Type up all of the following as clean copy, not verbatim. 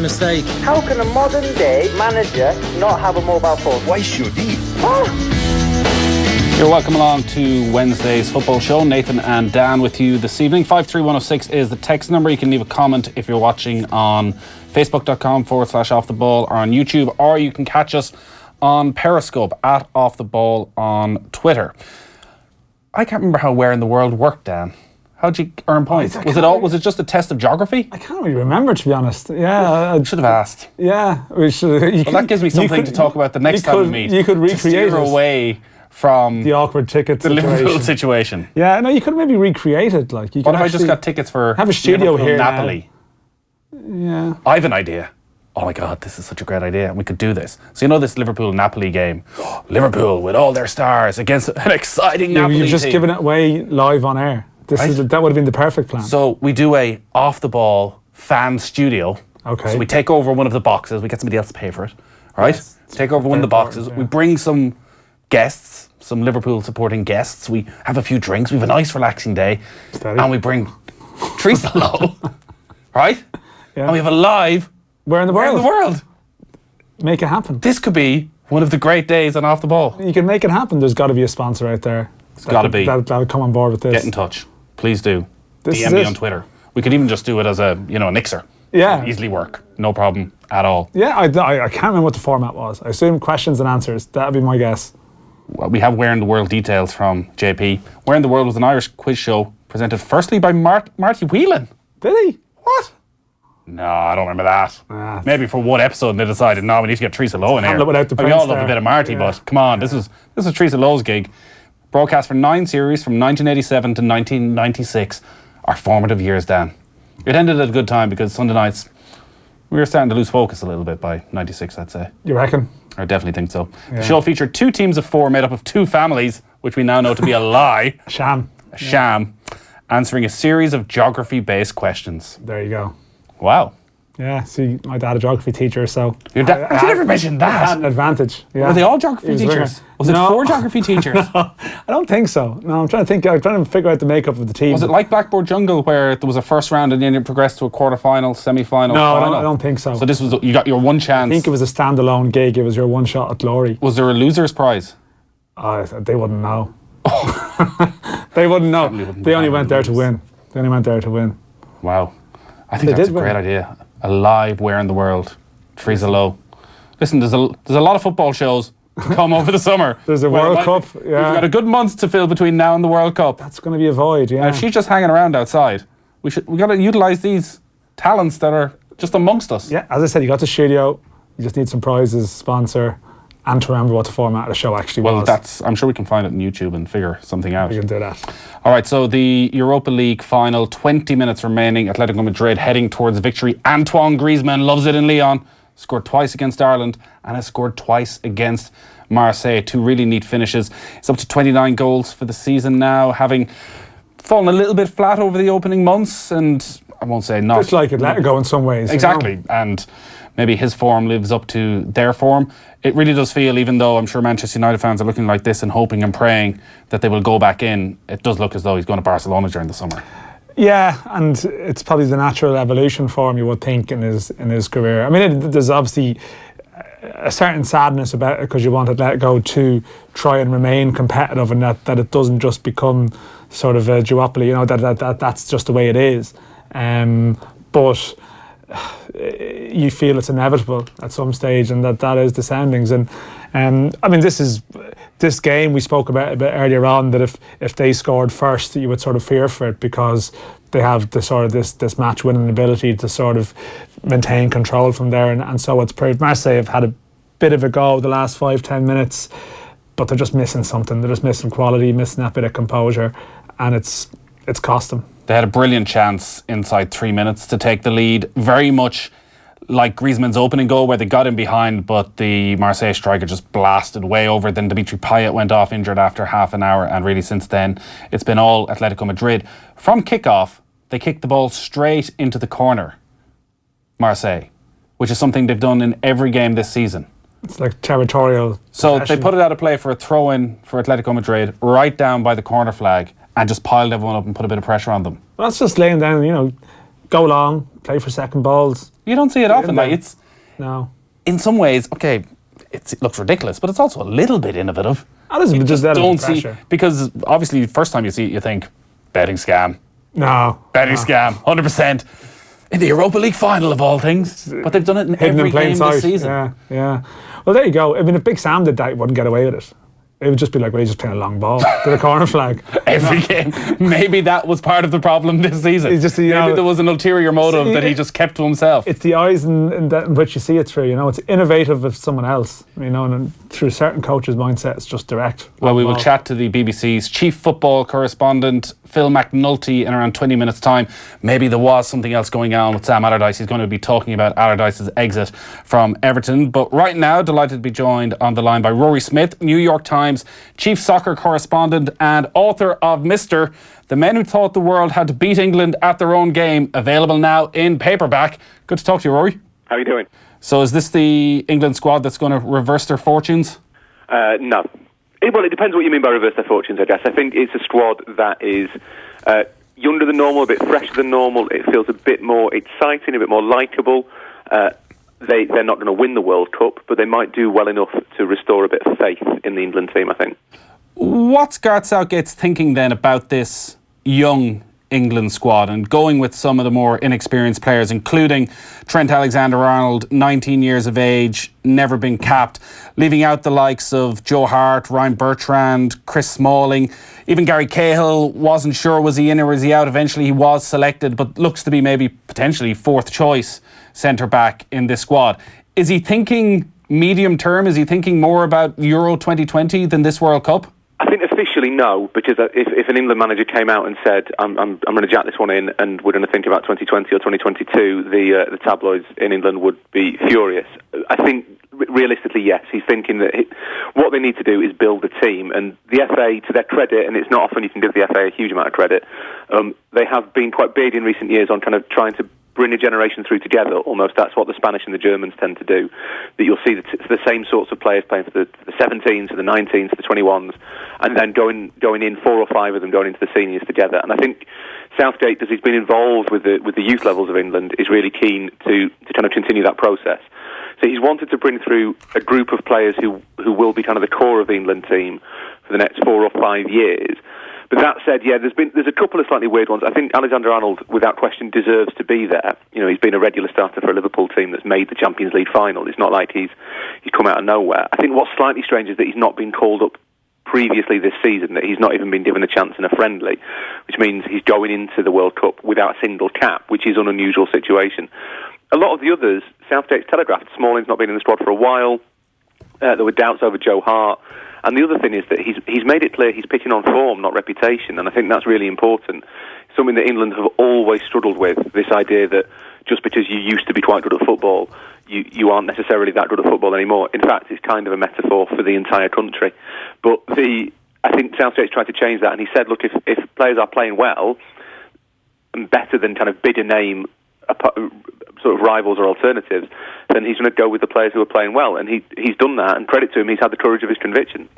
mistake. How can a modern day manager not have a mobile phone? Why should he? You're welcome along to Wednesday's football show. Nathan and Dan with you this evening. 53106 is the text number. You can leave a comment if you're watching on facebook.com/offtheball or on YouTube, or you can catch us on Periscope at offtheball on Twitter. I can't remember how Where in the World worked, Dan. How'd you earn points? Was it just a test of geography? I can't really remember, to be honest. Yeah, I should have asked. Yeah, we should. Well, that gives me something to talk about the next time we meet. You could recreate it away from the awkward ticket the Liverpool situation. Yeah, no, you could maybe recreate it. Like, what if I just got tickets for have a studio Liverpool, here Napoli? Yeah, I have an idea. Oh my God, this is such a great idea. We could do this. So you know this Liverpool-Napoli game? Liverpool with all their stars against an exciting Napoli you've just team. given it away live on air. That would have been the perfect plan. So we do a off-the-ball fan studio. Okay. So we take over one of the boxes. We get somebody else to pay for it. All right? Yes. Take over one of the boxes. Yeah. We bring some guests, some Liverpool supporting guests. We have a few drinks. We have a nice relaxing day. Steady. And we bring Teresa Lowe. Right? Yeah. And we have a live Where in the world? Make it happen. This could be one of the great days on Off the Ball. You can make it happen. There's got to be a sponsor out there. It's got to be. That'll come on board with this. Get in touch. Please do. This DM is me it. on Twitter. We could even just do it as a mixer. Yeah. It'd easily work. No problem at all. Yeah, I can't remember what the format was. I assume questions and answers. That'd be my guess. Well, we have Where in the World details from JP. Where in the World was an Irish quiz show presented firstly by Marty Whelan. Did he? What? No, I don't remember that. Maybe for one episode they decided, no, we need to get Teresa Lowe in here. Without the We all Prince love a there. bit of Marty, Yeah. but come on, this was Teresa Lowe's gig. Broadcast for 9 series from 1987 to 1996. Our formative years, Dan. It ended at a good time because Sunday nights, we were starting to lose focus a little bit by 96, I'd say. You reckon? I definitely think so. Yeah. The show featured 2 teams of 4 made up of 2 families, which we now know to be a lie. Sham. A sham. Answering a series of geography-based questions. There you go. Wow. Yeah, see, my dad a geography teacher, so... Your dad? I never mentioned I had that. an advantage. Yeah. Were they all geography He was teachers? very- Was it No. 4 geography teachers? I don't think so. No, I'm trying to figure out the makeup of the team. Was it like Blackboard Jungle where there was a first round and then it progressed to a quarter-final, semi-final, No, final? I don't think so. So this was, you got your one chance. I think it was a standalone gig. It was your one shot at glory. Was there a loser's prize? They wouldn't know. They wouldn't know. They only went there to win. They only went there to win. Wow. I think They that's a did win. great idea. A live Where in the World. Teresa Lowe. Listen, there's a lot of football shows to come over the summer. There's a Well, World it might- Cup, We've yeah. got a good month to fill between now and the World Cup. That's going to be a void, yeah. And if she's just hanging around outside, we got to utilise these talents that are just amongst us. Yeah, as I said, you got the studio. You just need some prizes, sponsor, and to remember what the format of the show actually Well, was. I'm sure we can find it on YouTube and figure something out. We can do that. All right, so the Europa League final, 20 minutes remaining. Atletico Madrid heading towards victory. Antoine Griezmann loves it in Lyon. Scored twice against Ireland and has scored twice against Marseille. 2 really neat finishes. It's up to 29 goals for the season now, having fallen a little bit flat over the opening months, and I won't say not. It's like Atletico in some ways. you know? Exactly, and maybe his form lives up to their form. It really does feel, even though I'm sure Manchester United fans are looking like this and hoping and praying that they will go back in, it does look as though he's going to Barcelona during the summer. Yeah, and it's probably the natural evolution for him, you would think, in his career. I mean, there's obviously a certain sadness about it because you want Atletico to try and remain competitive, and that it doesn't just become sort of a duopoly. You know, that's just the way it is. But you feel it's inevitable at some stage, and that is the soundings. And I mean, this game we spoke about a bit earlier on, that if they scored first, you would sort of fear for it because they have the sort of this match winning ability to sort of maintain control from there, and so it's pretty. Marseille have had a bit of a go the last 5-10 minutes, but they're just missing something. They're just missing quality, missing that bit of composure, and it's cost them. They had a brilliant chance inside 3 minutes to take the lead, very much like Griezmann's opening goal where they got him behind, but the Marseille striker just blasted way over. Then Dimitri Payet went off injured after half an hour, and really since then it's been all Atletico Madrid. From kickoff, they kicked the ball straight into the corner, Marseille, which is something they've done in every game this season. It's like territorial. So they possession. put it out of play for a throw-in for Atletico Madrid, right down by the corner flag, and just piled everyone up and put a bit of pressure on them. Well, that's just laying down, go long, play for second balls. You don't see it often. Like, it's No. in some ways, okay, it looks ridiculous, but it's also a little bit innovative. That is You just don't see, pressure. because obviously the first time you see it, you think betting scam, No. betting scam, 100%. In the Europa League final of all things, but they've done it in Hidden every in plain game sight. this season. Yeah. Well, there you go. I mean, if Big Sam did that, he wouldn't get away with it. It would just be like, well, he's just playing a long ball to the corner flag. Every game. Maybe that was part of the problem this season. It's just, Maybe there was an ulterior motive that he just kept to himself. It's the eyes in which you see it through. It's innovative of someone else. And through certain coaches' mindset, it's just direct. Well, we will chat to the BBC's chief football correspondent, Phil McNulty, in around 20 minutes' time. Maybe there was something else going on with Sam Allardyce. He's going to be talking about Allardyce's exit from Everton. But right now, delighted to be joined on the line by Rory Smith, New York Times chief soccer correspondent and author of Mr. The Men Who Thought the World Had to Beat England at Their Own Game, available now in paperback. Good to talk to you, Rory. How are you doing? So is this the England squad that's going to reverse their fortunes? No. Well, it depends what you mean by reverse their fortunes, I guess. I think it's a squad that is younger than normal, a bit fresher than normal. It feels a bit more exciting, a bit more likeable. They're not going to win the World Cup, but they might do well enough to restore a bit of faith in the England team, I think. What's Gareth Southgate's thinking then about this young England squad and going with some of the more inexperienced players, including Trent Alexander-Arnold, 19 years of age, never been capped, leaving out the likes of Joe Hart, Ryan Bertrand, Chris Smalling, even Gary Cahill wasn't sure was he in or was he out. Eventually he was selected, but looks to be maybe potentially fourth choice centre-back in this squad. Is he thinking medium term? Is he thinking more about Euro 2020 than this World Cup? I think officially no, because if an England manager came out and said, I'm going to jack this one in and we're going to think about 2020 or 2022, the tabloids in England would be furious. I think realistically, yes, he's thinking that what they need to do is build a team, and the FA, to their credit, and it's not often you can give the FA a huge amount of credit, they have been quite big in recent years on kind of trying to bring a generation through together. Almost that's what the Spanish and the Germans tend to do. That you'll see the same sorts of players playing for the 17s, for the 19s, for the 21s, and then going in 4 or 5 of them going into the seniors together. And I think Southgate, as he's been involved with the youth levels of England, is really keen to kind of continue that process. So he's wanted to bring through a group of players who will be kind of the core of the England team for the next 4 or 5 years. But that said, yeah, there's a couple of slightly weird ones. I think Alexander-Arnold, without question, deserves to be there. He's been a regular starter for a Liverpool team that's made the Champions League final. It's not like he's come out of nowhere. I think what's slightly strange is that he's not been called up previously this season, that he's not even been given a chance in a friendly, which means he's going into the World Cup without a single cap, which is an unusual situation. A lot of the others, Southgate's telegraphed. Smalling's not been in the squad for a while. There were doubts over Joe Hart. And the other thing is that he's made it clear he's pitching on form, not reputation, and I think that's really important. Something that England have always struggled with, this idea that just because you used to be quite good at football, you aren't necessarily that good at football anymore. In fact, it's kind of a metaphor for the entire country. But I think Southgate's tried to change that, and he said, look, if players are playing well, and better than kind of bigger name sort of rivals or alternatives, then he's going to go with the players who are playing well, and he's done that, and credit to him, he's had the courage of his conviction.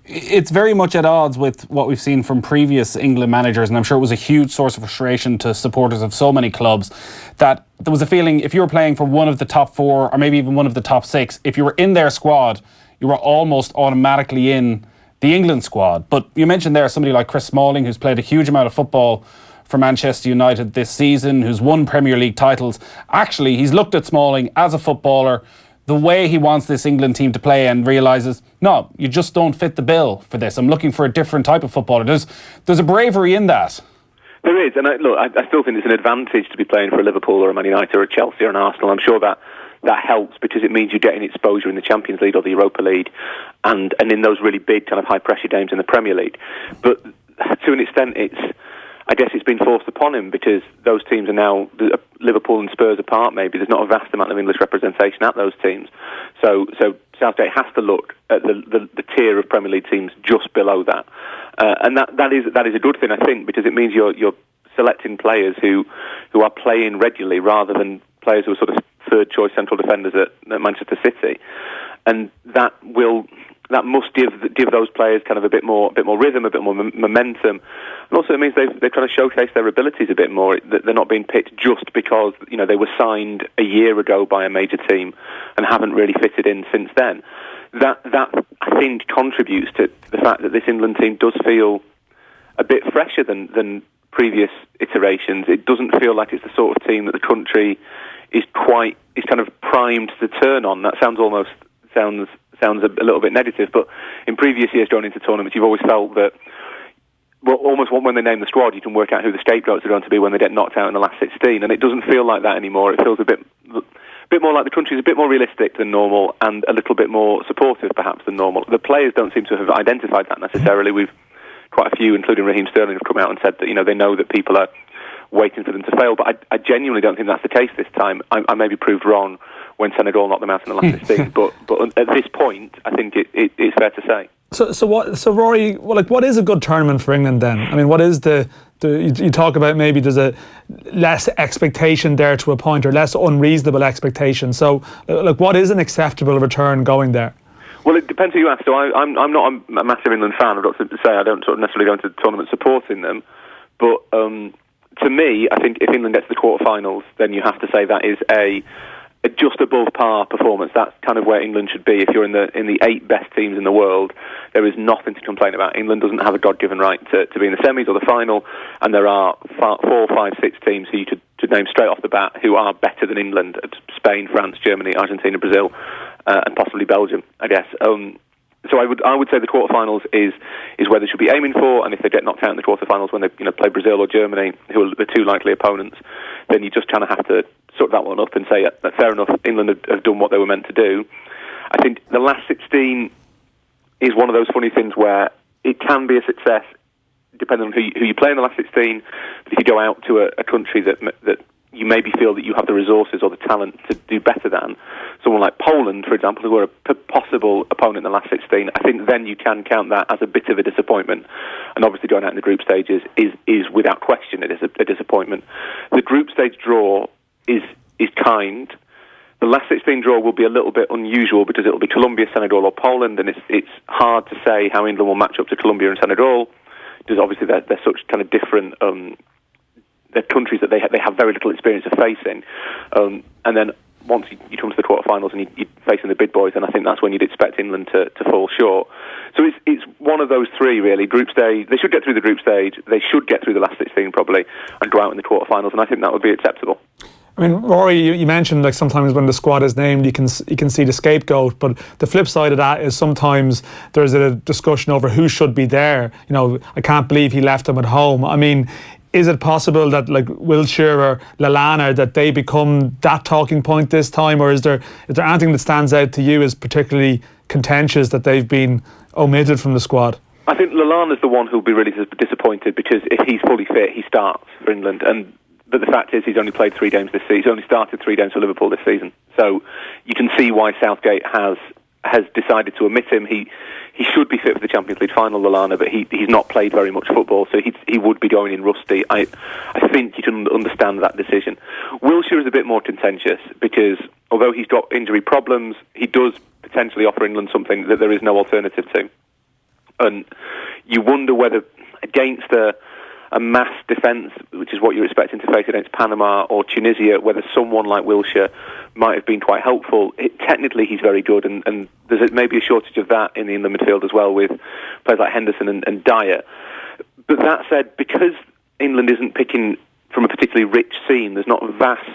It's very much at odds with what we've seen from previous England managers, and I'm sure it was a huge source of frustration to supporters of so many clubs, that there was a feeling if you were playing for one of the top 4 or maybe even one of the top 6, if you were in their squad, you were almost automatically in the England squad. But you mentioned there somebody like Chris Smalling, who's played a huge amount of football for Manchester United this season, who's won Premier League titles. Actually, he's looked at Smalling as a footballer, the way he wants this England team to play, and realises, no, you just don't fit the bill for this. I'm looking for a different type of footballer. There's a bravery in that. There is, and I still think it's an advantage to be playing for a Liverpool or a Man United or a Chelsea or an Arsenal. I'm sure that helps because it means you're getting exposure in the Champions League or the Europa League and in those really big kind of high-pressure games in the Premier League. But to an extent, I guess it's been forced upon him because those teams are now Liverpool and Spurs apart. Maybe there's not a vast amount of English representation at those teams, so Southgate has to look at the tier of Premier League teams just below that, and that is a good thing, I think, because it means you're selecting players who are playing regularly rather than players who are sort of third choice central defenders at Manchester City, and that will. that must give those players kind of a bit more rhythm, a bit more momentum, and also it means they're trying to showcase their abilities a bit more. That they're not being picked just because they were signed a year ago by a major team and haven't really fitted in since then. That I think contributes to the fact that this England team does feel a bit fresher than previous iterations. It doesn't feel like it's the sort of team that the country is kind of primed to turn on. That sounds a little bit negative, but in previous years going into tournaments, you've always felt that, well, almost when they name the squad, you can work out who the scapegoats are going to be when they get knocked out in the last 16, and it doesn't feel like that anymore. It feels a bit more like the country's a bit more realistic than normal and a little bit more supportive, perhaps, than normal. The players don't seem to have identified that necessarily. We've quite a few, including Raheem Sterling, have come out and said that they know that people are waiting for them to fail, but I genuinely don't think that's the case this time. I may be proved wrong when Senegal knocked them out in the last 16, but at this point, I think it's fair to say. So Rory, what is a good tournament for England then? I mean, what is you talk about maybe there's a less expectation there to a point, or less unreasonable expectation. So, what is an acceptable return going there? Well, it depends who you ask. So I'm not a massive England fan. I've got to say I don't necessarily go into the tournament supporting them, but to me, I think if England gets to the quarterfinals, then you have to say that is a just above par performance. That's kind of where England should be. If you're in the 8 best teams in the world, there is nothing to complain about. England doesn't have a God-given right to be in the semis or the final, and there are 4, 5, 6 teams who you could name straight off the bat who are better than England: Spain, France, Germany, Argentina, Brazil, and possibly Belgium, I guess. So I would say the quarterfinals is where they should be aiming for, and if they get knocked out in the quarterfinals when they play Brazil or Germany, who are the 2 likely opponents, then you just kind of have to sort that one up and say, yeah, fair enough, England have done what they were meant to do. I think the last 16 is one of those funny things where it can be a success depending on who you play in the last 16, but if you go out to a country that you maybe feel that you have the resources or the talent to do better than, someone like Poland, for example, who are a possible opponent in the last 16, I think then you can count that as a bit of a disappointment. And obviously going out in the group stages is without question, it is a disappointment. The group stage draw is kind. The last 16 draw will be a little bit unusual because it will be Colombia, Senegal or Poland, and it's hard to say how England will match up to Colombia and Senegal, because obviously they're such kind of different they're countries that they have very little experience of facing, and then once you come to the quarterfinals and you're facing the big boys, and I think that's when you'd expect England to fall short. So it's one of those 3 really. Group stage, they should get through the group stage, they should get through the last 16 probably, and go out in the quarterfinals, and I think that would be acceptable. I mean, Rory, you mentioned sometimes when the squad is named, you can see the scapegoat, but the flip side of that is sometimes there's a discussion over who should be there. I can't believe he left him at home. I mean, is it possible that Wilshere or Lallana, that they become that talking point this time, or is there anything that stands out to you as particularly contentious that they've been omitted from the squad? I think Lallana's the one who'll be really disappointed, because if he's fully fit, he starts for England, but the fact is he's only played 3 games this season. He's only started 3 games for Liverpool this season. So you can see why Southgate has decided to omit him. He should be fit for the Champions League final, Lallana, but he's not played very much football, so he would be going in rusty. I think you can understand that decision. Wilshere is a bit more contentious, because although he's got injury problems, he does potentially offer England something that there is no alternative to. And you wonder whether against a mass defence, which is what you're expecting to face against Panama or Tunisia, whether someone like Wilshere might have been quite helpful. Technically, he's very good, and there's maybe a shortage of that in the England midfield as well, with players like Henderson and Dyer. But that said, because England isn't picking from a particularly rich scene, there's not vast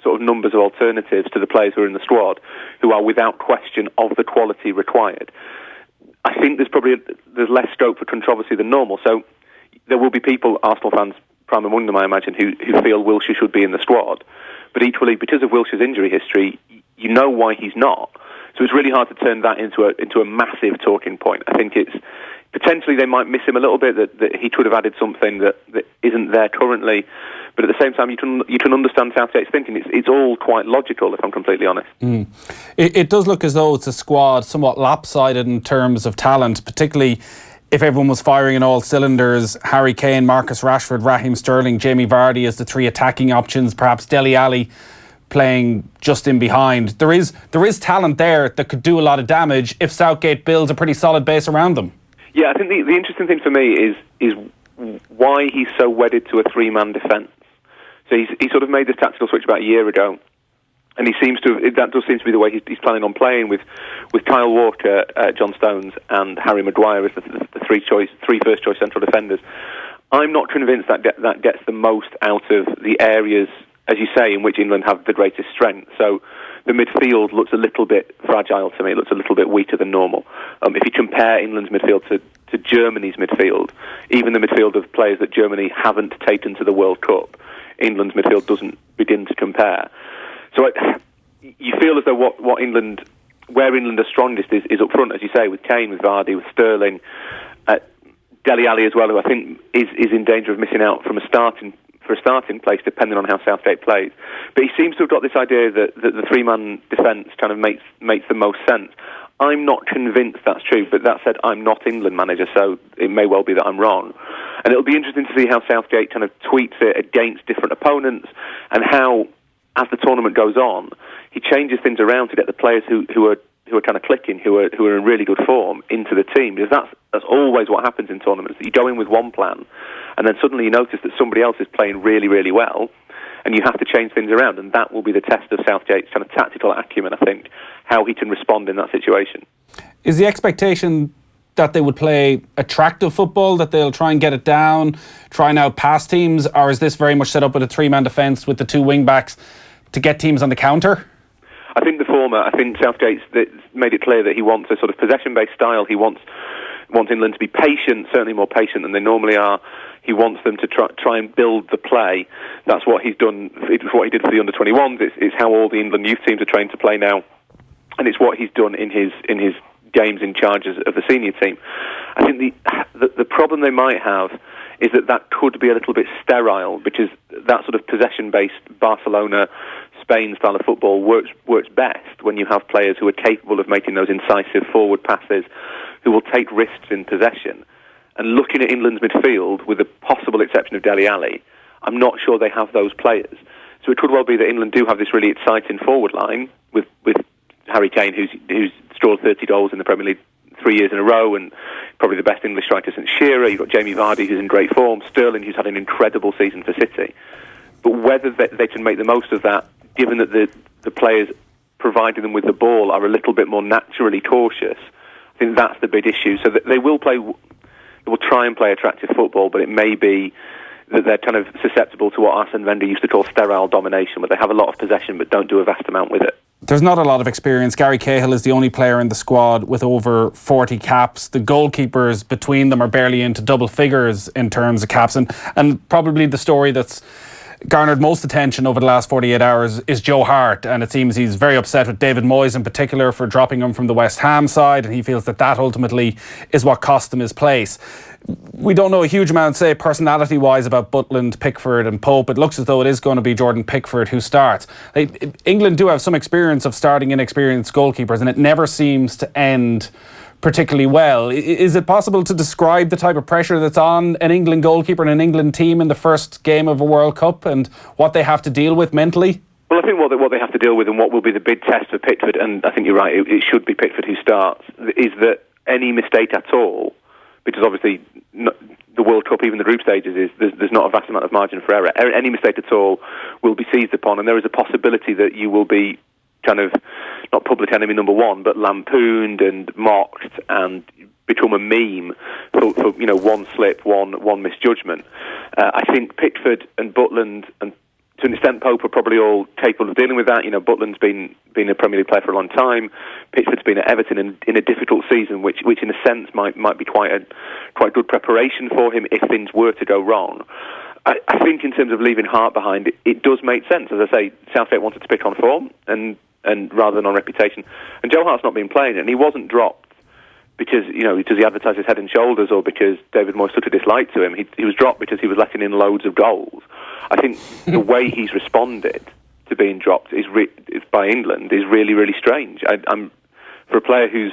sort of numbers of alternatives to the players who are in the squad, who are without question of the quality required. I think there's less scope for controversy than normal. So there will be people, Arsenal fans prime among them, I imagine, who feel Wilshere should be in the squad. But equally, because of Wilshere's injury history, you know why he's not. So it's really hard to turn that into a massive talking point. I think it's potentially they might miss him a little bit, that he could have added something that isn't there currently. But at the same time, you can understand Southgate's thinking. It's all quite logical, if I'm completely honest. It does look as though it's a squad somewhat lopsided in terms of talent, particularly if everyone was firing in all cylinders. Harry Kane, Marcus Rashford, Raheem Sterling, Jamie Vardy as the 3 attacking options, perhaps Dele Alli playing just in behind. There is talent there that could do a lot of damage if Southgate builds a pretty solid base around them. Yeah, I think the interesting thing for me is why he's so wedded to a three-man defence. So he sort of made this tactical switch about a year ago, and that does seem to be the way he's planning on playing with Kyle Walker, John Stones, and Harry Maguire as the three first choice central defenders. I'm not convinced that gets the most out of the areas, as you say, in which England have the greatest strength. So the midfield looks a little bit fragile to me. It looks a little bit weaker than normal. If you compare England's midfield to Germany's midfield, even the midfield of players that Germany haven't taken to the World Cup, England's midfield doesn't begin to compare. So you feel as though where England are strongest is up front, as you say, with Kane, with Vardy, with Sterling, Dele Alli as well, who I think is in danger of missing out from a starting place, depending on how Southgate plays. But he seems to have got this idea that the three-man defence kind of makes the most sense. I'm not convinced that's true, but that said, I'm not England manager, so it may well be that I'm wrong. And it'll be interesting to see how Southgate kind of tweaks it against different opponents, and how, as the tournament goes on, he changes things around to get the players who are kind of clicking, who are in really good form, into the team. Because that's always what happens in tournaments. You go in with one plan, and then suddenly you notice that somebody else is playing really, really well, and you have to change things around. And that will be the test of Southgate's kind of tactical acumen, I think, how he can respond in that situation. Is the expectation that they would play attractive football, that they'll try and get it down, try and outpass teams, or is this very much set up with a three-man defence with the two wing-backs to get teams on the counter? I think the former. I think Southgate's made it clear that he wants a sort of possession-based style. He wants England to be patient, certainly more patient than they normally are. He wants them to try and build the play. That's what he's done. It's what he did for the under-21s. It's how all the England youth teams are trained to play now, and it's what he's done in his games in charge of the senior team. I think the problem they might have is that could be a little bit sterile, because that sort of possession-based Barcelona, Spain style of football works best when you have players who are capable of making those incisive forward passes, who will take risks in possession. And looking at England's midfield, with the possible exception of Dele Alli, I'm not sure they have those players. So it could well be that England do have this really exciting forward line with Harry Kane, who's scored 30 goals in the Premier League 3 years in a row, and probably the best English striker since Shearer. You've got Jamie Vardy, who's in great form, Sterling, who's had an incredible season for City. But whether they can make the most of that, given that the players providing them with the ball are a little bit more naturally cautious, I think that's the big issue. So that they will try and play attractive football, but it may be that they're kind of susceptible to what Arsene Wenger used to call sterile domination, where they have a lot of possession but don't do a vast amount with it. There's not a lot of experience. Gary Cahill is the only player in the squad with over 40 caps. The goalkeepers between them are barely into double figures in terms of caps. And probably the story that's garnered most attention over the last 48 hours is Joe Hart, and it seems he's very upset with David Moyes in particular for dropping him from the West Ham side, and he feels that ultimately is what cost him his place. We don't know a huge amount, say, personality-wise about Butland, Pickford and Pope. It looks as though it is going to be Jordan Pickford who starts. England do have some experience of starting inexperienced goalkeepers, and it never seems to end particularly well. Is it possible to describe the type of pressure that's on an England goalkeeper and an England team in the first game of a World Cup, and what they have to deal with mentally? Well, I think what they have to deal with, and what will be the big test for Pickford, and I think you're right, it should be Pickford who starts, is that any mistake at all, because obviously the World Cup, even the group stages, there's not a vast amount of margin for error. Any mistake at all will be seized upon, and there is a possibility that you will be kind of not public enemy number one, but lampooned and mocked and become a meme for one slip, one misjudgment. I think Pickford and Butland and to an extent Pope are probably all capable of dealing with that. Butland's been a Premier League player for a long time. Pickford's been at Everton in a difficult season, which in a sense might be quite good preparation for him if things were to go wrong. I think in terms of leaving Hart behind, it does make sense. As I say, Southgate wanted to pick on form and rather than on reputation. And Joe Hart's not been playing, and he wasn't dropped because does he advertise his head and shoulders, or because David Moyes took a dislike to him. He was dropped because he was letting in loads of goals. I think the way he's responded to being dropped is by England is really, really strange. I'm for a player who's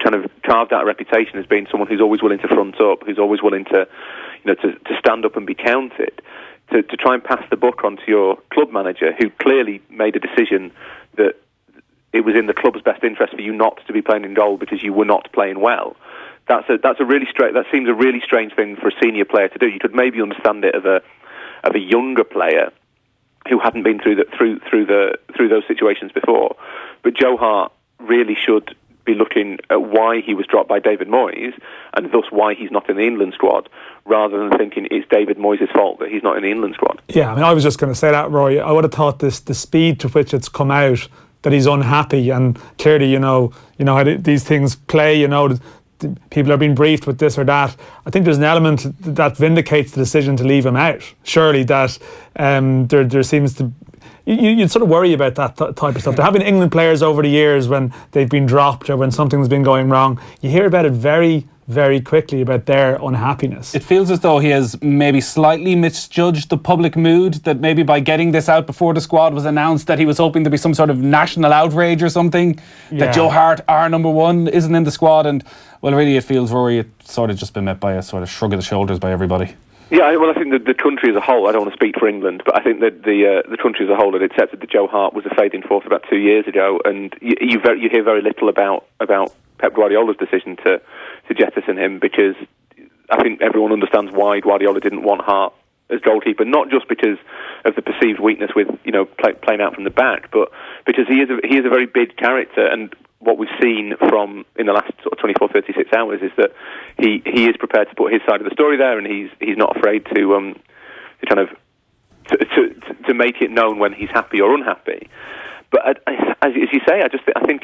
kind of carved out a reputation as being someone who's always willing to front up, who's always willing to stand up and be counted. to try and pass the buck onto your club manager, who clearly made a decision that it was in the club's best interest for you not to be playing in goal because you were not playing well. That seems a really strange thing for a senior player to do. You could maybe understand it of a younger player who hadn't been through those situations before. But Joe Hart really should be looking at why he was dropped by David Moyes, and thus why he's not in the England squad, rather than thinking it's David Moyes' fault that he's not in the England squad. Yeah, I mean, I was just going to say that, Rory. I would have thought the speed to which it's come out that he's unhappy, and clearly, you know how these things play. People are being briefed with this or that. I think there's an element that vindicates the decision to leave him out. Surely that there seems to. You'd sort of worry about that type of stuff. There have been England players over the years when they've been dropped or when something's been going wrong. You hear about it very, very quickly about their unhappiness. It feels as though he has maybe slightly misjudged the public mood, that maybe by getting this out before the squad was announced that he was hoping there'd be some sort of national outrage or something, that Joe Hart, our number one, isn't in the squad. And, well, really it feels, Rory, it's sort of just been met by a sort of shrug of the shoulders by everybody. Yeah, well, I think that the country as a whole, I don't want to speak for England, but I think that the country as a whole had accepted that Joe Hart was a fading force about 2 years ago, and you hear very little about Pep Guardiola's decision to jettison him, because I think everyone understands why Guardiola didn't want Hart as goalkeeper, not just because of the perceived weakness with playing out from the back, but because he is a very big character, and what we've seen from in the last sort of 24, 36 hours is that he is prepared to put his side of the story there, and he's not afraid to kind of to make it known when he's happy or unhappy. But as you say, I think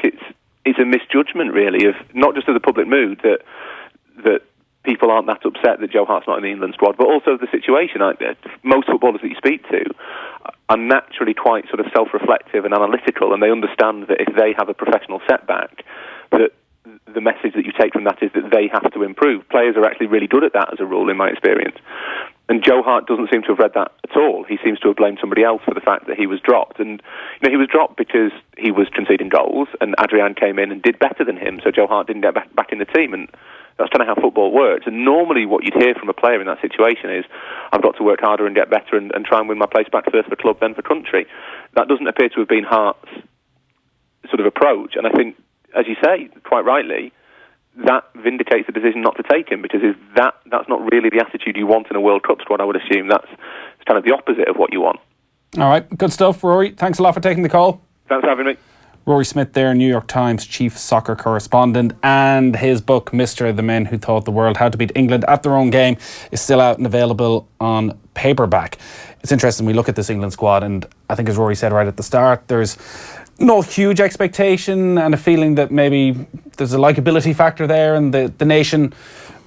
it's a misjudgment, really, of not just of the public mood that people aren't that upset that Joe Hart's not in the England squad, but also the situation. Most footballers that you speak to are naturally quite sort of self-reflective and analytical, and they understand that if they have a professional setback, that the message that you take from that is that they have to improve. Players are actually really good at that, as a rule, in my experience. And Joe Hart doesn't seem to have read that at all. He seems to have blamed somebody else for the fact that he was dropped. And he was dropped because he was conceding goals, and Adrian came in and did better than him, so Joe Hart didn't get back in the team. And that's kind of how football works. And normally what you'd hear from a player in that situation is, I've got to work harder and get better and try and win my place back first for club, then for country. That doesn't appear to have been Hart's sort of approach. And I think, as you say, quite rightly, that vindicates the decision not to take him, because that's not really the attitude you want in a World Cup squad, I would assume. That's kind of the opposite of what you want. All right, good stuff, Rory. Thanks a lot for taking the call. Thanks for having me. Rory Smith there, New York Times chief soccer correspondent, and his book, Mr. The Men Who Taught the World How to Beat England at Their Own Game, is still out and available on paperback. It's interesting, we look at this England squad, and I think, as Rory said right at the start, there's no huge expectation and a feeling that maybe there's a likability factor there, and the nation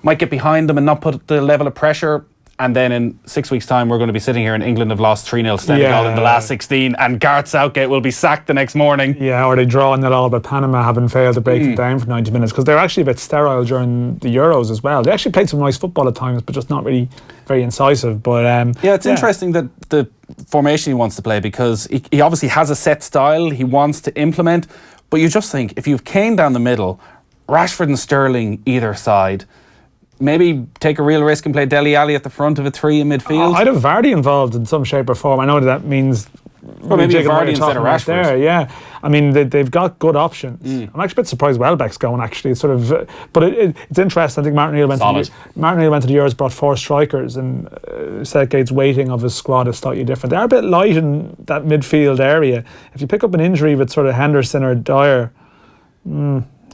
might get behind them and not put the level of pressure. And then in 6 weeks' time, we're going to be sitting here and England have lost 3-0 to Senegal in the last 16, and Gareth Southgate will be sacked the next morning. Yeah, or they draw in it all, but Panama having failed to break it down for 90 minutes, because they're actually a bit sterile during the Euros as well. They actually played some nice football at times, but just not really very incisive. But it's interesting that the formation he wants to play, because he obviously has a set style he wants to implement, but you just think, if you've Kane down the middle, Rashford and Sterling either side, maybe take a real risk and play Dele Alli at the front of a three in midfield. I'd have Vardy involved in some shape or form. I know that means... Well, maybe Vardy instead of Rashford. There, yeah. I mean, they've got good options. I'm actually a bit surprised Welbeck's going, actually. It's sort of... but it's interesting. I think Martin O'Neill went to the Euros, brought 4 strikers, and Southgate's weighting of his squad is slightly different. They're a bit light in that midfield area. If you pick up an injury with sort of Henderson or Dyer...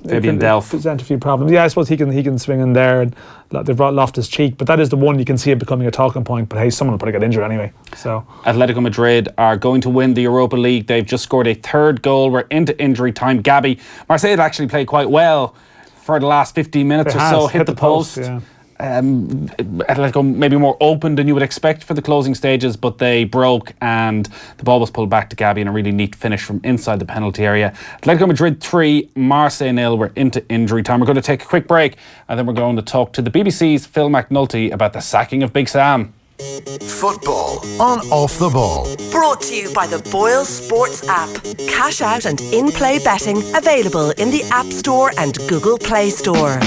Fabian Delph present a few problems. Yeah, I suppose he can swing in there, and they've brought Loftus-Cheek, but that is the one you can see it becoming a talking point. But hey, someone will probably get injured anyway. So Atletico Madrid are going to win the Europa League. They've just scored a 3rd goal. We're into injury time. Gabby, Marseille had actually played quite well for the last 15 minutes or so. Hit the post. Yeah. Atletico maybe more open than you would expect for the closing stages, but they broke and the ball was pulled back to Gabby in a really neat finish from inside the penalty area. Atletico Madrid 3, Marseille 0. We're into injury time. We're going to take a quick break, and then we're going to talk to the BBC's Phil McNulty about the sacking of Big Sam. Football on Off the Ball. Brought to you by the Boyle Sports app. Cash out and in-play betting available in the App Store and Google Play Store.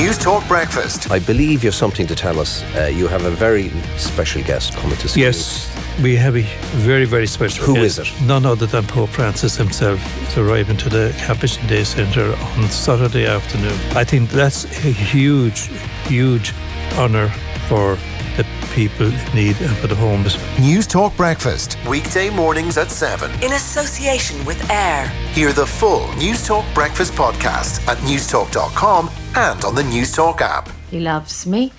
News Talk Breakfast. I believe you've something to tell us. You have a very special guest coming to see Yes, we have a very, very special Who guest. is it? None other than Pope Francis himself is arriving to the Capuchin Day Centre on Saturday afternoon. I think that's a huge, huge honour for the people in need and for the homes. News Talk Breakfast. Weekday mornings at 7. In association with AIR. Hear the full News Talk Breakfast podcast at newstalk.com and on the News Talk app. He loves me.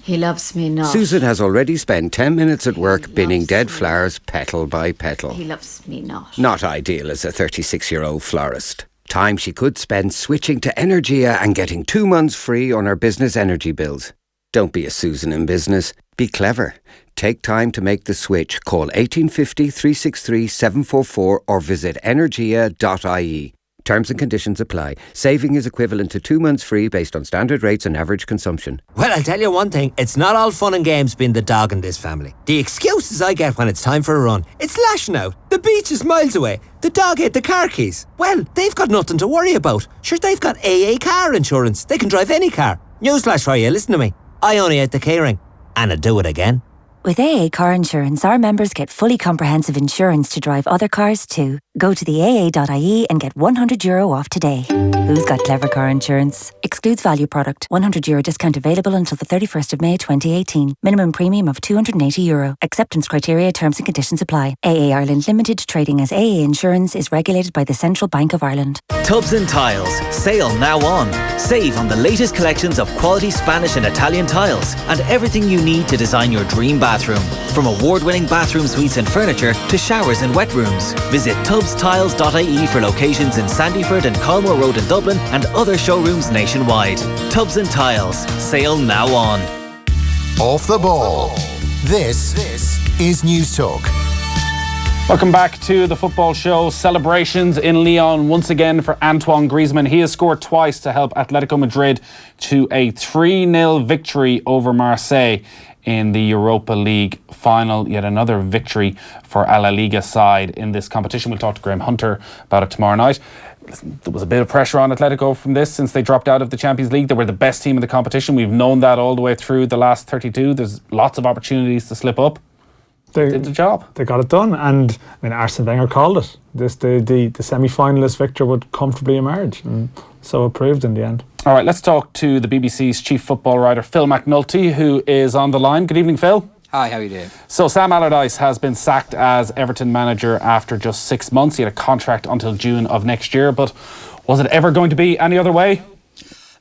He loves me not. Susan has already spent 10 minutes at work binning dead flowers petal by petal. He loves me not. Not ideal as a 36-year-old florist. Time she could spend switching to Energia and getting 2 months free on her business energy bills. Don't be a Susan in business. Be clever. Take time to make the switch. Call 1850 363 744 or visit energia.ie. Terms and conditions apply. Saving is equivalent to 2 months free based on standard rates and average consumption. Well, I'll tell you one thing. It's not all fun and games being the dog in this family. The excuses I get when it's time for a run. It's lashing out. The beach is miles away. The dog ate the car keys. Well, they've got nothing to worry about. Sure, they've got AA car insurance. They can drive any car. Newsflash for you, listen to me. I only ate the keyring. And I'd do it again. With AA Car Insurance, our members get fully comprehensive insurance to drive other cars too. Go to the AA.ie and get €100 off today. Who's got clever car insurance? Excludes value product. €100 discount available until the 31st of May 2018. Minimum premium of €280. Acceptance criteria, terms and conditions apply. AA Ireland Limited, trading as AA Insurance, is regulated by the Central Bank of Ireland. Tubs and Tiles. Sale now on. Save on the latest collections of quality Spanish and Italian tiles and everything you need to design your dream bathroom. From award-winning bathroom suites and furniture to showers and wet rooms. Visit tubstiles.ie for locations in Sandyford and Colmore Road in Dublin and other showrooms nationwide. Tubs and Tiles. Sale now on. Off the ball. This is News Talk. Welcome back to the football show. Celebrations in Lyon once again for Antoine Griezmann. He has scored twice to help Atletico Madrid to a 3-0 victory over Marseille in the Europa League final. Yet another victory for a La Liga side in this competition. We'll talk to Graham Hunter about it tomorrow night. There was a bit of pressure on Atletico from this since they dropped out of the Champions League. They were the best team in the competition. We've known that all the way through the last 32. There's lots of opportunities to slip up. They did the job. They got it done, and I mean, Arsene Wenger called it. The semi-finalist victor would comfortably emerge, and so it proved in the end. All right, let's talk to the BBC's chief football writer, Phil McNulty, who is on the line. Good evening, Phil. Hi, how are you doing? So Sam Allardyce has been sacked as Everton manager after just 6 months. He had a contract until June of next year, but was it ever going to be any other way?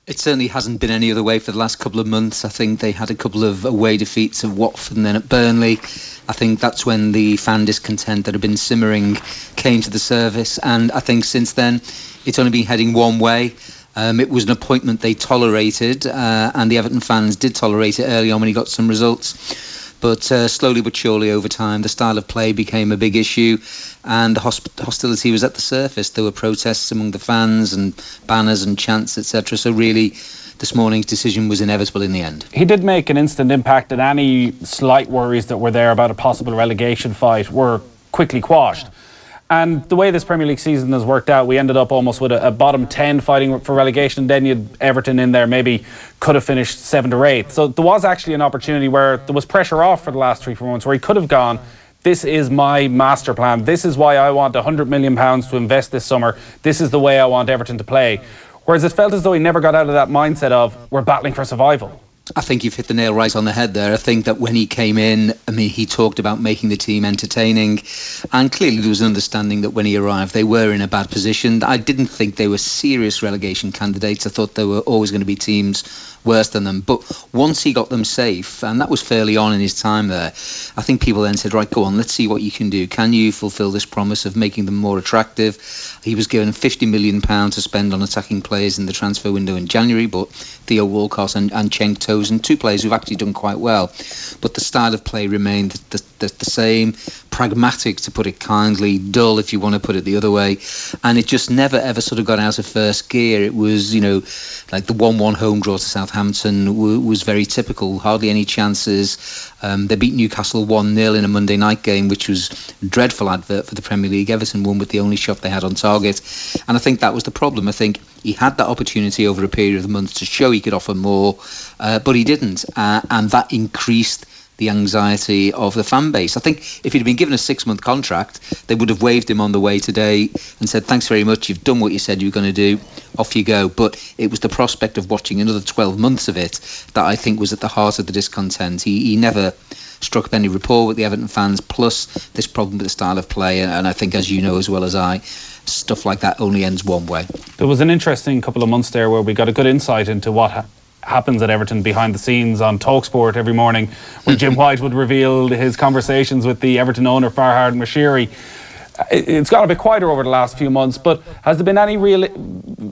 It certainly hasn't been any other way for the last couple of months. I think they had a couple of away defeats at Watford and then at Burnley. I think that's when the fan discontent that had been simmering came to the surface. And I think since then, it's only been heading one way. It was an appointment they tolerated, and the Everton fans did tolerate it early on when he got some results. But slowly but surely over time, the style of play became a big issue, and the hostility was at the surface. There were protests among the fans and banners and chants, etc. So really, this morning's decision was inevitable in the end. He did make an instant impact, and any slight worries that were there about a possible relegation fight were quickly quashed. And the way this Premier League season has worked out, we ended up almost with a bottom 10 fighting for relegation. Then you had Everton in there, maybe could have finished 7th or 8th. So there was actually an opportunity where there was pressure off for the last 3-4 months, where he could have gone, this is my master plan. This is why I want £100 million to invest this summer. This is the way I want Everton to play. Whereas it felt as though he never got out of that mindset of, we're battling for survival. I think you've hit the nail right on the head there. I think that when he came in, I mean, he talked about making the team entertaining, and clearly there was an understanding that when he arrived, they were in a bad position. I didn't think they were serious relegation candidates. I thought there were always going to be teams worse than them. But once he got them safe, and that was fairly on in his time there, I think people then said, right, go on, let's see what you can do. Can you fulfil this promise of making them more attractive? He was given £50 million to spend on attacking players in the transfer window in January, but Theo Walcott and Cenk Tosun, two players who've actually done quite well. But the style of play remained the same, pragmatic to put it kindly, dull if you want to put it the other way. And it just never ever sort of got out of first gear. It was, you know, like the 1-1 home draw to Southampton was very typical, hardly any chances. They beat Newcastle 1-0 in a Monday night game, which was a dreadful advert for the Premier League. Everton won with the only shot they had on target. And I think that was the problem. I think He had that opportunity over a period of months to show he could offer more, but he didn't, and that increased the anxiety of the fan base. I think if he'd been given a 6-month contract, they would have waved him on the way today and said, thanks very much, you've done what you said you were going to do, off you go. But it was the prospect of watching another 12 months of it that I think was at the heart of the discontent. He never struck up any rapport with the Everton fans, plus this problem with the style of play, and I think, as you know as well as I, stuff like that only ends one way. There was an interesting couple of months there where we got a good insight into what happens at Everton behind the scenes on TalkSport every morning, when Jim White would reveal his conversations with the Everton owner Farhad Moshiri. It's got a bit quieter over the last few months, but has there been any real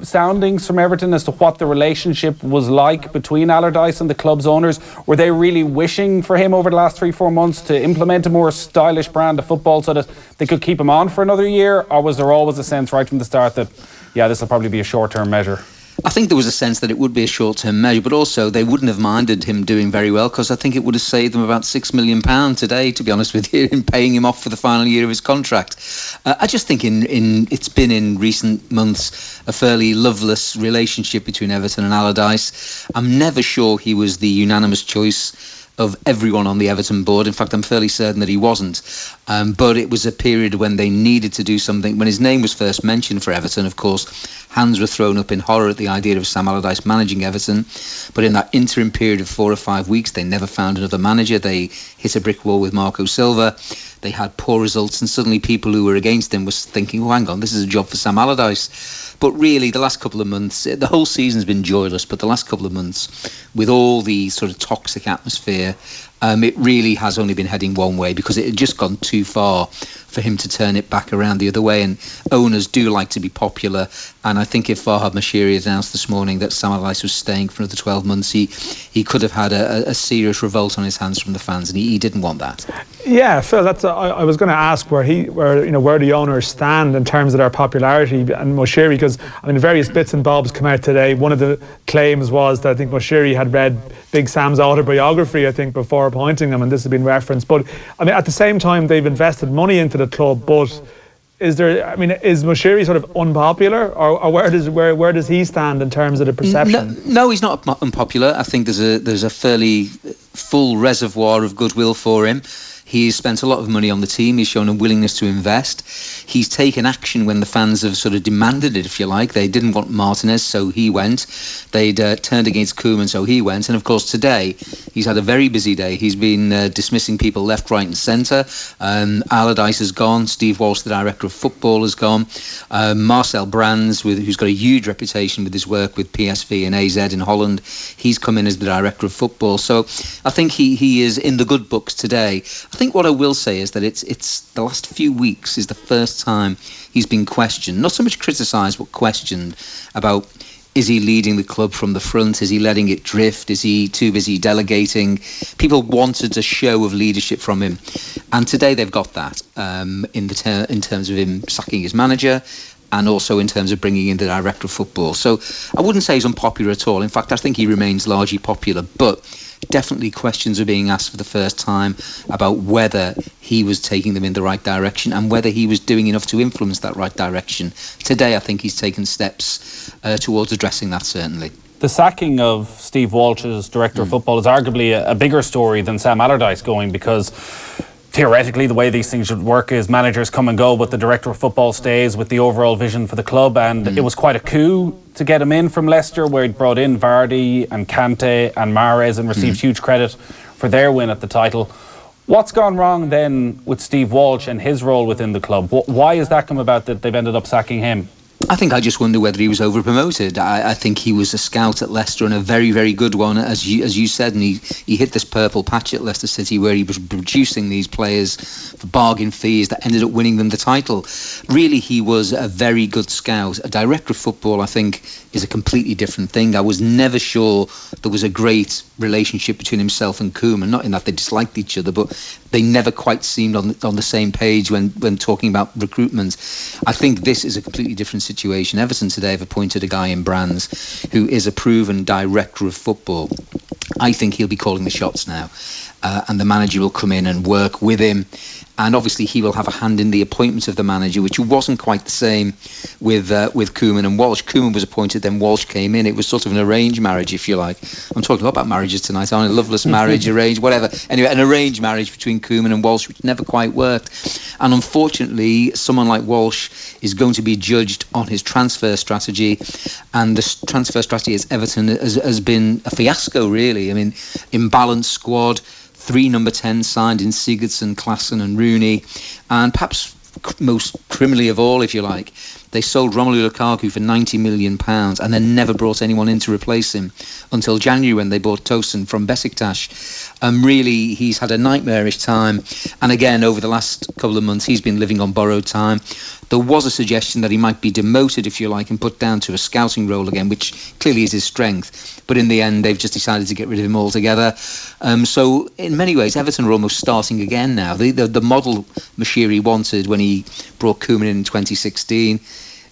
soundings from Everton as to what the relationship was like between Allardyce and the club's owners? Were they really wishing for him over the last 3-4 months to implement a more stylish brand of football so that they could keep him on for another year? Or was there always a sense right from the start that, yeah, this will probably be a short-term measure? I think there was a sense that it would be a short-term measure, but also they wouldn't have minded him doing very well, because I think it would have saved them about £6 million today, to be honest with you, in paying him off for the final year of his contract. I just think it's been in recent months a fairly loveless relationship between Everton and Allardyce. I'm never sure he was the unanimous choice of everyone on the Everton board. In fact, I'm fairly certain that he wasn't. But it was a period when they needed to do something. When his name was first mentioned for Everton, of course, hands were thrown up in horror at the idea of Sam Allardyce managing Everton. But in that interim period of 4 or 5 weeks, they never found another manager. They hit a brick wall with Marco Silva. They had poor results, and suddenly people who were against him was thinking, oh, hang on, this is a job for Sam Allardyce. But really, the last couple of months, the whole season's been joyless, but the last couple of months, with all the sort of toxic atmosphere, it really has only been heading one way, because it had just gone too far for him to turn it back around the other way. And owners do like to be popular, and I think if Farhad Moshiri announced this morning that Sam Allardyce was staying for another 12 months, he could have had a serious revolt on his hands from the fans, and he didn't want that. Yeah, Phil, that's I was going to ask where the owners stand in terms of their popularity and Moshiri, because I mean various bits and bobs come out today. One of the claims was that I think Moshiri had read Big Sam's autobiography, I think, before appointing him, and this has been referenced. But I mean, at the same time, they've invested money into the club. But is Moshiri sort of unpopular, or where does he stand in terms of the perception? No, he's not unpopular. I think there's a fairly full reservoir of goodwill for him. He's spent a lot of money on the team. He's shown a willingness to invest. He's taken action when the fans have sort of demanded it, if you like. They didn't want Martinez, so he went. They'd turned against Koeman, so he went. And of course, today, he's had a very busy day. He's been dismissing people left, right and centre. Allardyce has gone. Steve Walsh, the director of football, has gone. Marcel Brands, who's got a huge reputation with his work with PSV and AZ in Holland, he's come in as the director of football. So I think he is in the good books today. I think what I will say is that it's the last few weeks is the first time he's been questioned, not so much criticised, but questioned about, is he leading the club from the front? Is he letting it drift? Is he too busy delegating? People wanted a show of leadership from him, and today they've got that in terms of him sacking his manager, and also in terms of bringing in the director of football. So I wouldn't say he's unpopular at all. In fact, I think he remains largely popular, but definitely questions are being asked for the first time about whether he was taking them in the right direction and whether he was doing enough to influence that right direction. Today, I think he's taken steps towards addressing that, certainly. The sacking of Steve Walsh as director of football is arguably a bigger story than Sam Allardyce going, because theoretically, the way these things should work is managers come and go, but the director of football stays with the overall vision for the club. And it was quite a coup to get him in from Leicester, where he'd brought in Vardy and Kante and Mahrez and received huge credit for their win at the title. What's gone wrong then with Steve Walsh and his role within the club? Why has that come about that they've ended up sacking him? I think I just wonder whether he was over-promoted. I think he was a scout at Leicester, and a very, very good one, as you said, and he hit this purple patch at Leicester City where he was producing these players for bargain fees that ended up winning them the title. Really, he was a very good scout. A director of football, I think, is a completely different thing. I was never sure there was a great relationship between himself and Koeman, not in that they disliked each other, but they never quite seemed on the same page when talking about recruitment. I think this is a completely different situation. Everton today have appointed a guy in Brands who is a proven director of football. I think he'll be calling the shots now, and the manager will come in and work with him and obviously he will have a hand in the appointment of the manager, which wasn't quite the same with Koeman and Walsh. Koeman was appointed, then Walsh came in. It was sort of an arranged marriage, if you like. I'm talking a lot about marriages tonight, aren't I? Loveless marriage, arranged, whatever. Anyway, an arranged marriage between Koeman and Walsh, which never quite worked. And unfortunately, someone like Walsh is going to be judged on his transfer strategy, and the transfer strategy at Everton has been a fiasco, really. I mean, imbalanced squad, 3 number 10s signed in Sigurdsson, Klaassen and Rooney, and perhaps most criminally of all, if you like, they sold Romelu Lukaku for £90 million and then never brought anyone in to replace him until January, when they bought Tosun from Besiktas. Really, he's had a nightmarish time, and again, over the last couple of months, he's been living on borrowed time. There was a suggestion that he might be demoted, if you like, and put down to a scouting role again, which clearly is his strength. But in the end, they've just decided to get rid of him altogether. So in many ways, Everton are almost starting again now. The model Moshiri wanted when he brought Koeman in 2016,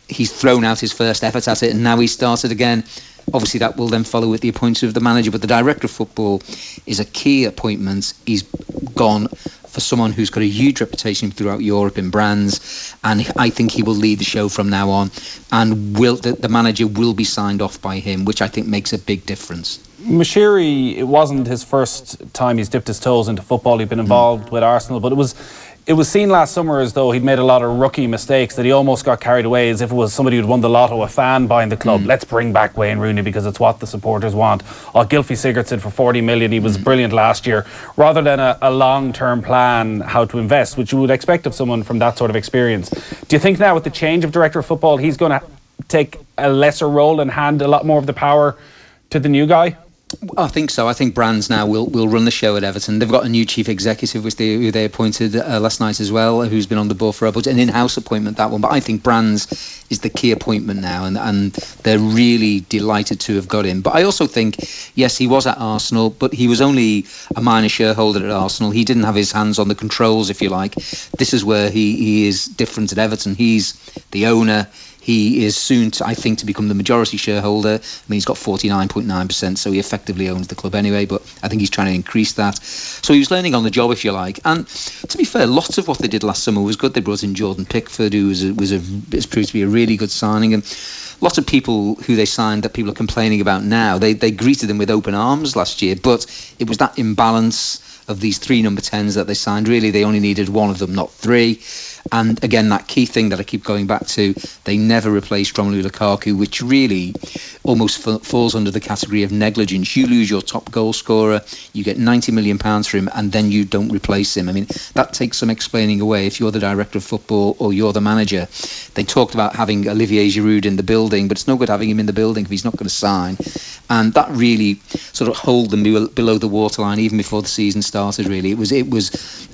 he's thrown out his first effort at it, and now he started again. Obviously, that will then follow with the appointment of the manager, but the director of football is a key appointment. He's gone for someone who's got a huge reputation throughout Europe in brands, and I think he will lead the show from now on, and the manager will be signed off by him, which I think makes a big difference. Moshiri, it wasn't his first time he's dipped his toes into football. He'd been involved with Arsenal, but it was seen last summer as though he'd made a lot of rookie mistakes, that he almost got carried away as if it was somebody who'd won the lotto, a fan buying the club. Let's bring back Wayne Rooney because it's what the supporters want. Gylfi Sigurdsson for 40 million, he was brilliant last year, rather than a long-term plan how to invest, which you would expect of someone from that sort of experience. Do you think now with the change of director of football, he's going to take a lesser role and hand a lot more of the power to the new guy? I think so. I think Brands now will run the show at Everton. They've got a new chief executive, who they appointed last night as well, who's been on the board for an in-house appointment, that one. But I think Brands is the key appointment now, and they're really delighted to have got him. But I also think, yes, he was at Arsenal, but he was only a minor shareholder at Arsenal. He didn't have his hands on the controls, if you like. This is where he is different at Everton. He's the owner. He is soon, I think, to become the majority shareholder. I mean, he's got 49.9%, so he effectively owns the club anyway, but I think he's trying to increase that. So he was learning on the job, if you like. And to be fair, lots of what they did last summer was good. They brought in Jordan Pickford, who has proved to be a really good signing. And lots of people who they signed that people are complaining about now, they greeted them with open arms last year, but it was that imbalance of these 3 number 10s that they signed. Really, they only needed one of them, not 3. And again, that key thing that I keep going back to, they never replaced Romelu Lukaku, which really almost falls under the category of negligence. You lose your top goal scorer, you get £90 million for him, and then you don't replace him. I mean, that takes some explaining away if you're the director of football or you're the manager. They talked about having Olivier Giroud in the building, but it's no good having him in the building if he's not going to sign. And that really sort of held them below the waterline even before the season started, really. It was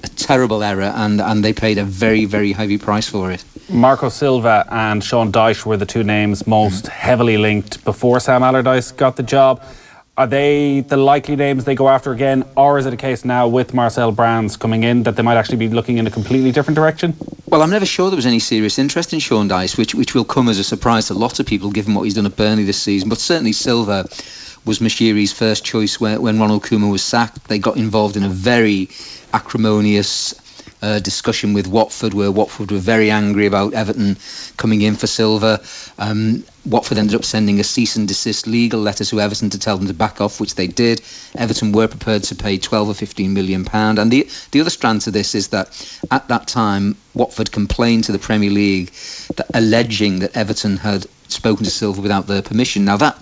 a terrible error, and they paid a very, very heavy price for it. Marco Silva and Sean Dyche were the 2 names most heavily linked before Sam Allardyce got the job. Are they the likely names they go after again, or is it a case now with Marcel Brands coming in that they might actually be looking in a completely different direction? Well, I'm never sure there was any serious interest in Sean Dyche, which will come as a surprise to lots of people given what he's done at Burnley this season. But certainly Silva was Moshiri's first choice when Ronald Koeman was sacked. They got involved in a very acrimonious discussion with Watford, where Watford were very angry about Everton coming in for Silva. Watford ended up sending a cease and desist legal letter to Everton to tell them to back off, which they did. Everton were prepared to pay 12 or 15 million pound. And the other strand to this is that at that time, Watford complained to the Premier League alleging that Everton had spoken to Silva without their permission. Now that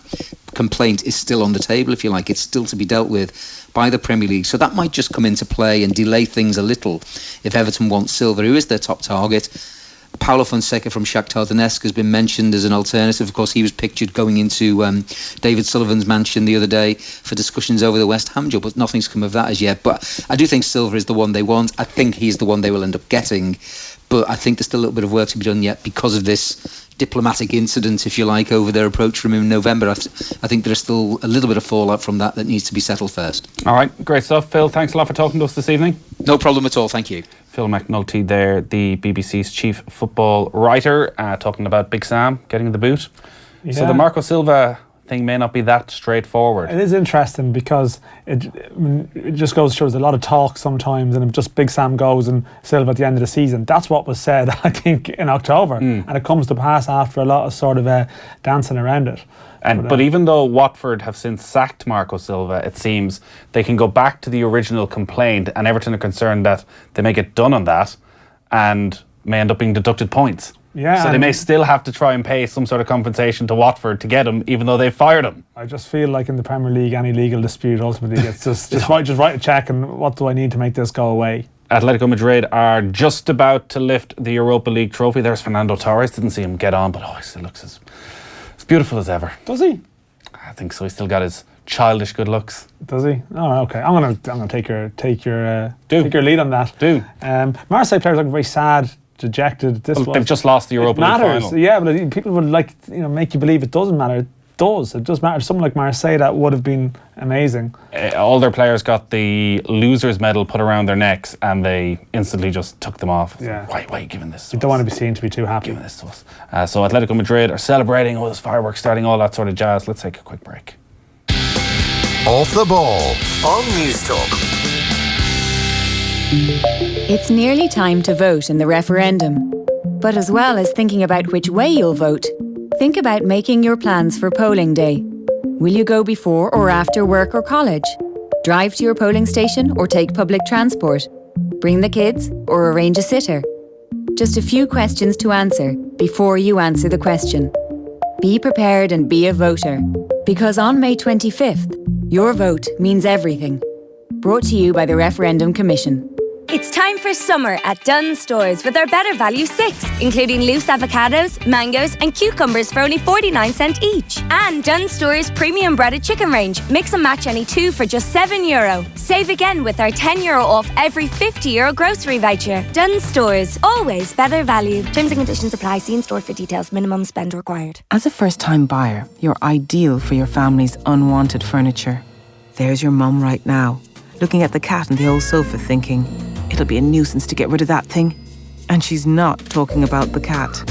complaint is still on the table, if you like. It's still to be dealt with by the Premier League. So that might just come into play and delay things a little if Everton want Silva, who is their top target. Paulo Fonseca from Shakhtar Donetsk has been mentioned as an alternative. Of course, he was pictured going into David Sullivan's mansion the other day for discussions over the West Ham job, but nothing's come of that as yet. But I do think Silva is the one they want. I think he's the one they will end up getting. But I think there's still a little bit of work to be done yet because of this diplomatic incident, if you like, over their approach from him in November. I think there's still a little bit of fallout from that needs to be settled first. All right, great stuff. Phil, thanks a lot for talking to us this evening. No problem at all, thank you. Phil McNulty there, the BBC's chief football writer, talking about Big Sam getting the boot. Yeah. So the Marco Silva thing may not be that straightforward. It is interesting because it just goes to show there's a lot of talk sometimes, and if just Big Sam goes and Silva at the end of the season, that's what was said, I think, in October, and it comes to pass after a lot of sort of dancing around it. But even though Watford have since sacked Marco Silva, it seems they can go back to the original complaint, and Everton are concerned that they may get done on that and may end up being deducted points. Yeah, so they may still have to try and pay some sort of compensation to Watford to get him, even though they've fired him. I just feel like in the Premier League, any legal dispute ultimately gets just write a check and what do I need to make this go away? Atletico Madrid are just about to lift the Europa League trophy. There's Fernando Torres. Didn't see him get on, but he still looks as beautiful as ever. Does he? I think so. He's still got his childish good looks. Does he? Oh, okay. I'm gonna take your lead on that. Do. Marseille players look very sad, dejected. They've just lost the Europa League final. Yeah, but people would make you believe it doesn't matter. It does matter. Something like Marseille, that would have been amazing. All their players got the losers medal put around their necks, and they instantly just took them off. Yeah. Why are you giving this to us? You don't want to be seen to be too happy. Giving this to us. So Atletico Madrid are celebrating. There's fireworks starting, all that sort of jazz. Let's take a quick break. Off the Ball on News Talk. It's nearly time to vote in the referendum. But as well as thinking about which way you'll vote, think about making your plans for polling day. Will you go before or after work or college? Drive to your polling station or take public transport? Bring the kids or arrange a sitter? Just a few questions to answer before you answer the question. Be prepared and be a voter. Because on May 25th, your vote means everything. Brought to you by the Referendum Commission. It's time for summer at Dunnes Stores with our Better Value 6, including loose avocados, mangoes and cucumbers for only 49 cents each. And Dunnes Stores premium breaded chicken range. Mix and match any two for just €7. Save again with our €10 off every €50 grocery voucher. Dunnes Stores, always better value. Terms and conditions apply. See in store for details. Minimum spend required. As a first-time buyer, you're ideal for your family's unwanted furniture. There's your mum right now, looking at the cat and the old sofa thinking, it'll be a nuisance to get rid of that thing. And she's not talking about the cat.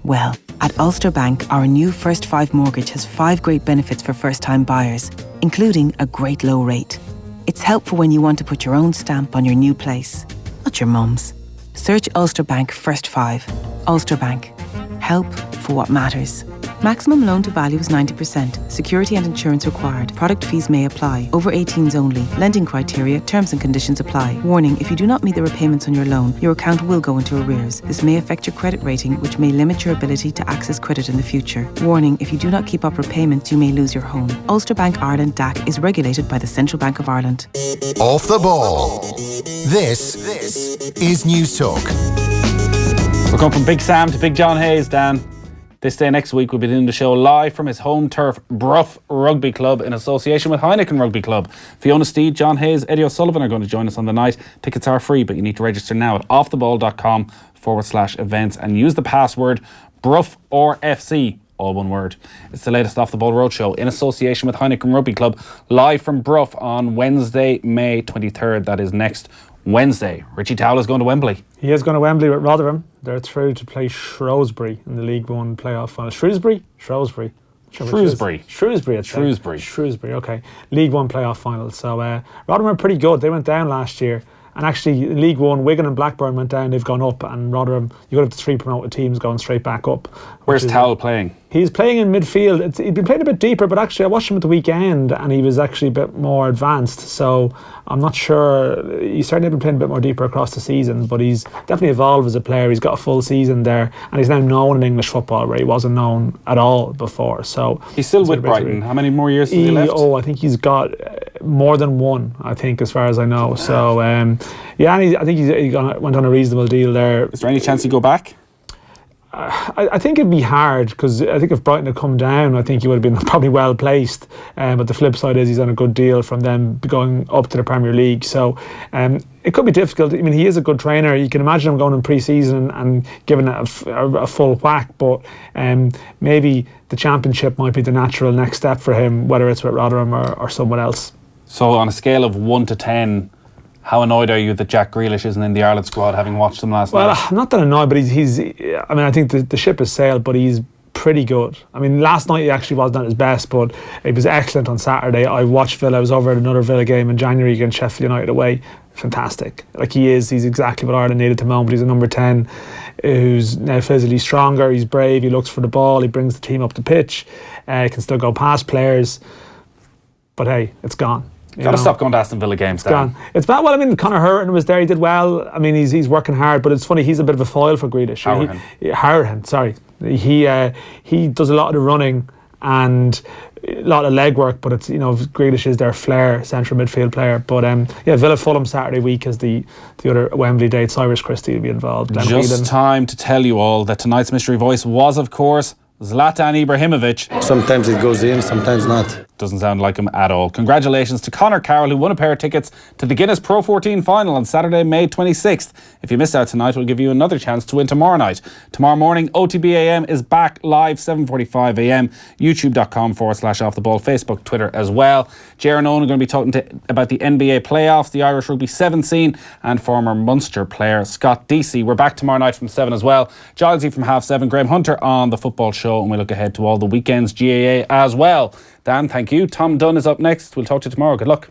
Well, at Ulster Bank, our new First 5 mortgage has 5 great benefits for first-time buyers, including a great low rate. It's helpful when you want to put your own stamp on your new place, not your mum's. Search Ulster Bank First 5. Ulster Bank. Help for what matters. Maximum loan to value is 90%. Security and insurance required. Product fees may apply. Over 18s only. Lending criteria, terms and conditions apply. Warning, if you do not meet the repayments on your loan, your account will go into arrears. This may affect your credit rating, which may limit your ability to access credit in the future. Warning, if you do not keep up repayments, you may lose your home. Ulster Bank Ireland DAC is regulated by the Central Bank of Ireland. Off the Ball. This is News Talk. We're going from Big Sam to Big John Hayes, Dan. This day next week we'll be doing the show live from his home turf, Bruff Rugby Club, in association with Heineken Rugby Club. Fiona Steed, John Hayes, Eddie O'Sullivan are going to join us on the night. Tickets are free, but you need to register now at offtheball.com/events and use the password Bruff or FC, all one word. It's the latest Off the Ball Roadshow in association with Heineken Rugby Club, live from Bruff on Wednesday, May 23rd. That is next Wednesday. Richie Towell is going to Wembley. He is going to Wembley with Rotherham. They're through to play Shrewsbury in the League One playoff final. Shrewsbury, okay. League One playoff final. So Rotherham are pretty good. They went down last year. And actually, in League One, Wigan and Blackburn went down. They've gone up. And Rotherham, you've got the 3 promoted teams going straight back up. Where's Towell playing? He's playing in midfield. He'd been playing a bit deeper, but actually I watched him at the weekend and he was actually a bit more advanced. So I'm not sure. He's certainly been playing a bit more deeper across the season, but he's definitely evolved as a player. He's got a full season there and he's now known in English football where he wasn't known at all before. So he's still with Brighton. How many more years has he left? I think he's got more than one, I think, as far as I know. So, and I think he went on a reasonable deal there. Is there any chance he'd go back? I think it'd be hard because I think if Brighton had come down, I think he would have been probably well placed. But the flip side is he's on a good deal from them going up to the Premier League. So it could be difficult. I mean, he is a good trainer. You can imagine him going in pre-season and giving it a full whack. But maybe the Championship might be the natural next step for him, whether it's with Rotherham or someone else. So on a scale of 1 to 10, how annoyed are you that Jack Grealish isn't in the Ireland squad, having watched him last night? Well, I'm not that annoyed, but he's I mean, I think the ship has sailed, but he's pretty good. I mean, last night he actually wasn't at his best, but he was excellent on Saturday. I watched Villa. I was over at another Villa game in January against Sheffield United away. Fantastic. Like, he's exactly what Ireland needed to moment. He's a number 10 who's now physically stronger. He's brave. He looks for the ball. He brings the team up the pitch. He can still go past players. But hey, it's gone. Got to stop going to Aston Villa games. It's gone. It's bad. Well, I mean, Conor Hurton was there. He did well. I mean, he's working hard. But it's funny. He's a bit of a foil for Grealish. Howard, sorry. He does a lot of the running and a lot of leg work. But it's, Grealish is their flair central midfield player. But Villa Fulham Saturday week is the other Wembley date. Cyrus Christie will be involved. Just time to tell you all that tonight's mystery voice was, of course, Zlatan Ibrahimovic. Sometimes it goes in, sometimes not. Doesn't sound like him at all. Congratulations to Conor Carroll, who won a pair of tickets to the Guinness Pro 14 final on Saturday, May 26th. If you missed out tonight, we'll give you another chance to win tomorrow night. Tomorrow morning, OTBAM is back live, 7:45am, youtube.com/Off the Ball, Facebook, Twitter as well. Ger and Owen are going to be talking about the NBA playoffs, the Irish Rugby 7 scene, and former Munster player Scott Deasy. We're back tomorrow night from 7 as well. Gilesy from 7:30, Graham Hunter on the football show, and we look ahead to all the weekend's GAA as well. Dan, thank you. Tom Dunn is up next. We'll talk to you tomorrow. Good luck.